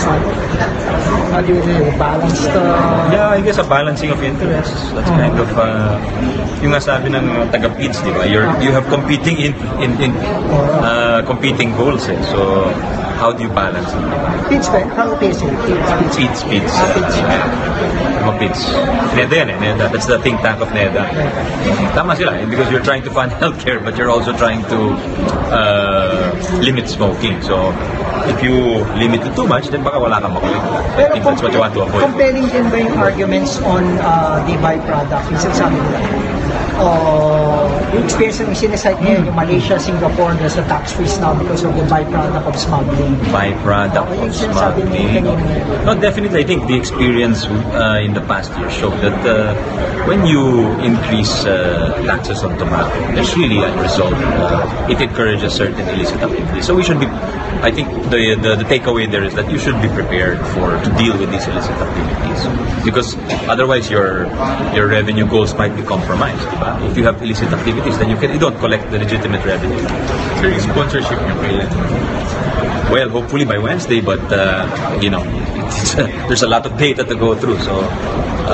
one? How do you balance the... Yeah, I guess a balancing of interests. That's kind of yung nasabi ng taga-PIDS, di ba? You have competing competing goals, eh. So how do you balance it? Pitch ba? How is it? PIDS. PIDS. NEDA yan, eh. NEDA. That's the think tank of NEDA. Tama sila, eh, because you're trying to fund healthcare, but you're also trying to limit smoking. So if you limit it too much, then baka wala kang makulit. I think that's what you want to avoid. Comparing din ba yung arguments on the byproduct? Yung sabi nila, yung experience ng sinasite ngayon, yung Malaysia, Singapore, there's a tax freeze now because of the byproduct of smuggling. Byproduct of smuggling. No, definitely, I think the experience in the past year showed that when you increase taxes on tobacco, there's really a result. It encourages certain illicit activities. So we should be, I think the takeaway there is that you should be prepared to deal with these illicit activities, because otherwise your revenue goals might be compromised. Diba? If you have illicit activities, then you don't collect the legitimate revenue. So yung sponsorship niyo kailan? Well, hopefully by Wednesday, but there's a lot of data to go through, so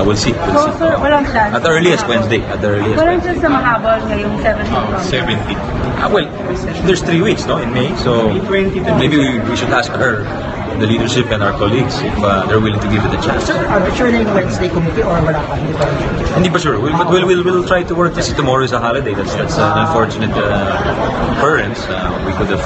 we'll see. So, sir, walang chance. At the earliest Wednesday. Walang chance na mahabol ngayong 70. Well, there's 3 weeks, no, in May, so maybe we should ask her, the leadership and our colleagues, if they're willing to give it a chance. Sir, sure na yung Wednesday committee or wala pa? Hindi pa sure, but we'll try to work this. Tomorrow is a holiday. That's an unfortunate occurrence. We could have